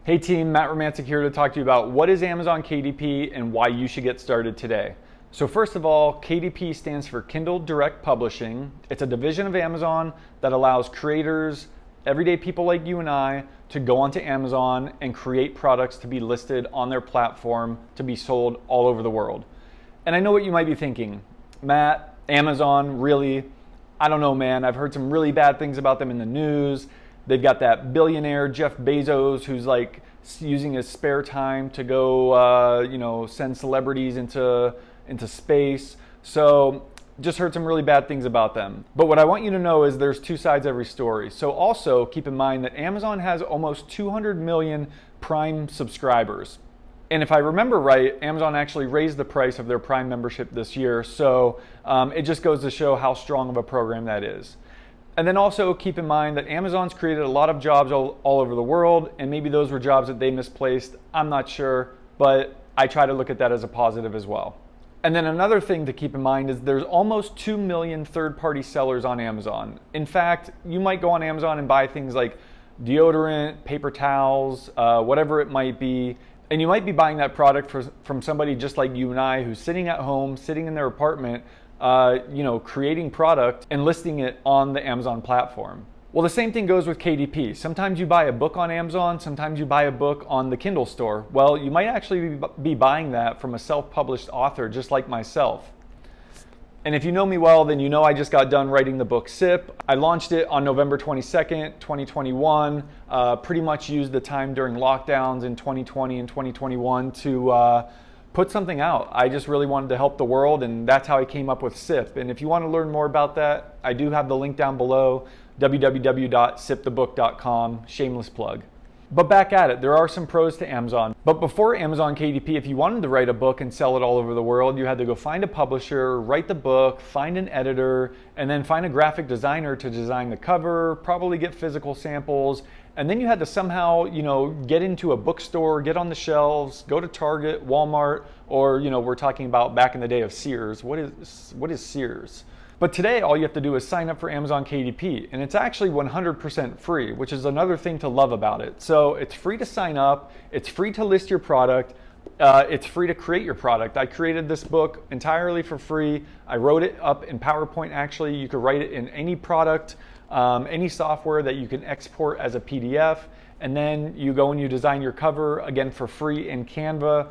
Hey team, Matt Romantic here to talk to you about what is Amazon KDP and why you should get started today. So first of all, KDP stands for Kindle Direct Publishing. It's a division of Amazon that allows creators, everyday people like you and I, to go onto Amazon and create products to be listed on their platform to be sold all over the world. And I know what you might be thinking, Matt, Amazon, really? I don't know, man. I've heard some really bad things about them in the news. They've got that billionaire Jeff Bezos who's like using his spare time to go, send celebrities into space. So just heard some really bad things about them. But what I want you to know is there's two sides to every story. So also keep in mind that Amazon has almost 200 million Prime subscribers. And if I remember right, Amazon actually raised the price of their Prime membership this year. So it just goes to show how strong of a program that is. And then also keep in mind that Amazon's created a lot of jobs all over the world, and maybe those were jobs that they misplaced. I'm not sure, but I try to look at that as a positive as well. And then another thing to keep in mind is there's almost 2 million third-party sellers on Amazon. In fact, you might go on Amazon and buy things like deodorant, paper towels, whatever it might be, and you might be buying that product from somebody just like you and I who's sitting at home, sitting in their apartment, creating product and listing it on the Amazon platform. Well, the same thing goes with KDP. Sometimes you buy a book on Amazon, sometimes you buy a book on the Kindle store. Well, you might actually be buying that from a self-published author just like myself. And if you know me well, then you know I just got done writing the book SIP. I launched it on November 22nd, 2021. Pretty much used the time during lockdowns in 2020 and 2021 to put something out. I just really wanted to help the world, and that's how I came up with SIP. And if you want to learn more about that, I do have the link down below, www.sipthebook.com, shameless plug. But back at it, there are some pros to Amazon. But before Amazon KDP, if you wanted to write a book and sell it all over the world, you had to go find a publisher, write the book, find an editor, and then find a graphic designer to design the cover, probably get physical samples, and then you had to somehow, get into a bookstore, get on the shelves, go to Target, Walmart, or, we're talking about back in the day of Sears. What is Sears? But today, all you have to do is sign up for Amazon KDP, and it's actually 100% free, which is another thing to love about it. So it's free to sign up, it's free to list your product, it's free to create your product. I created this book entirely for free. I wrote it up in PowerPoint, actually. You could write it in any product, any software that you can export as a PDF, and then you go and you design your cover, again for free in Canva,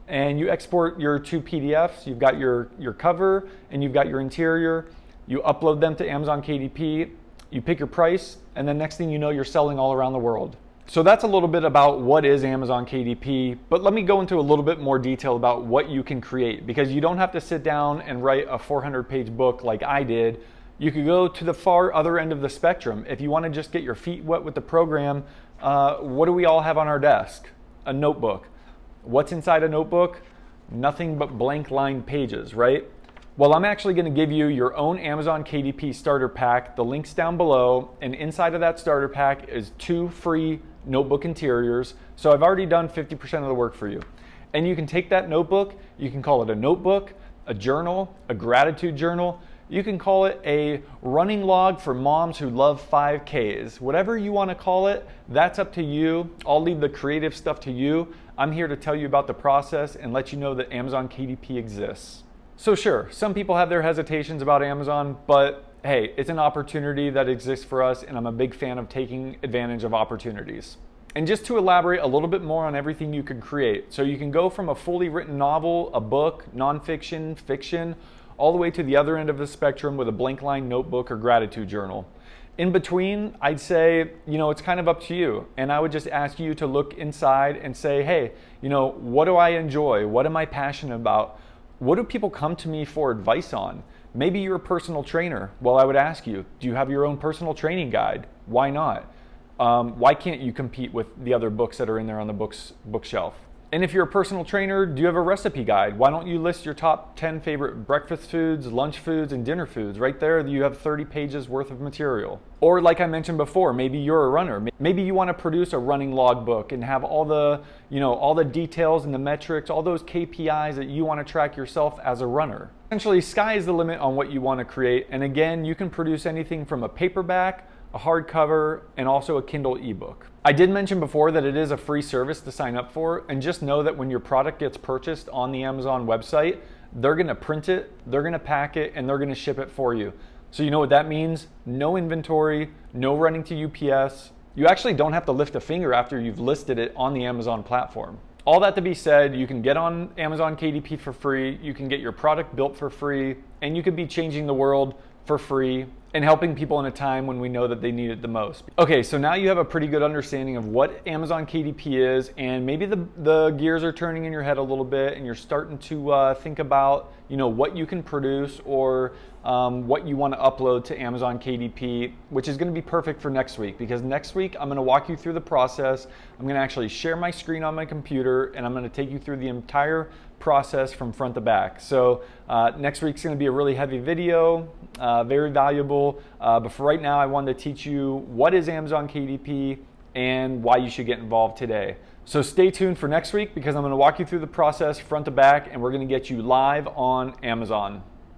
and you export your two PDFs. You've got your cover and you've got your interior. You upload them to Amazon KDP, you pick your price, and then next thing you know, you're selling all around the world. So that's a little bit about what is Amazon KDP, but let me go into a little bit more detail about what you can create, because you don't have to sit down and write a 400-page book like I did. You could go to the far other end of the spectrum. If you want to just get your feet wet with the program, what do we all have on our desk? A notebook. What's inside a notebook? Nothing but blank line pages, right? Well, I'm actually going to give you your own Amazon KDP Starter Pack. The link's down below, and inside of that starter pack is 2 free notebook interiors. So I've already done 50% of the work for you. And you can take that notebook, you can call it a notebook, a journal, a gratitude journal. You can call it a running log for moms who love 5Ks. Whatever you want to call it, that's up to you. I'll leave the creative stuff to you. I'm here to tell you about the process and let you know that Amazon KDP exists. So sure, some people have their hesitations about Amazon, but hey, it's an opportunity that exists for us, and I'm a big fan of taking advantage of opportunities. And just to elaborate a little bit more on everything you can create. So you can go from a fully written novel, a book, nonfiction, fiction, all the way to the other end of the spectrum with a blank line notebook or gratitude journal. In between, I'd say, it's kind of up to you. And I would just ask you to look inside and say, hey, what do I enjoy? What am I passionate about? What do people come to me for advice on? Maybe you're a personal trainer. Well, I would ask you, do you have your own personal training guide? Why not? Why can't you compete with the other books that are in there on the bookshelf? And if you're a personal trainer, do you have a recipe guide? Why don't you list your top 10 favorite breakfast foods, lunch foods, and dinner foods? Right there, you have 30 pages worth of material. Or like I mentioned before, maybe you're a runner. Maybe you want to produce a running log book and have all the, all the details and the metrics, all those KPIs that you want to track yourself as a runner. Essentially, sky is the limit on what you want to create. And again, you can produce anything from a paperback a hardcover, and also a Kindle ebook. I did mention before that it is a free service to sign up for, and just know that when your product gets purchased on the Amazon website, they're gonna print it, they're gonna pack it, and they're gonna ship it for you. So you know what that means? No inventory, no running to UPS. You actually don't have to lift a finger after you've listed it on the Amazon platform. All that to be said, you can get on Amazon KDP for free, you can get your product built for free, and you could be changing the world for free and helping people in a time when we know that they need it the most. Okay, so now you have a pretty good understanding of what Amazon KDP is, and maybe the gears are turning in your head a little bit and you're starting to think about, you know, what you can produce or what you want to upload to Amazon KDP, which is going to be perfect for next week, because next week I'm going to walk you through the process. I'm going to actually share my screen on my computer and I'm going to take you through the entire process from front to back. So next week's going to be a really heavy video, very valuable, but for right now I wanted to teach you what is Amazon KDP and why you should get involved today. So stay tuned for next week, because I'm going to walk you through the process front to back and we're going to get you live on Amazon.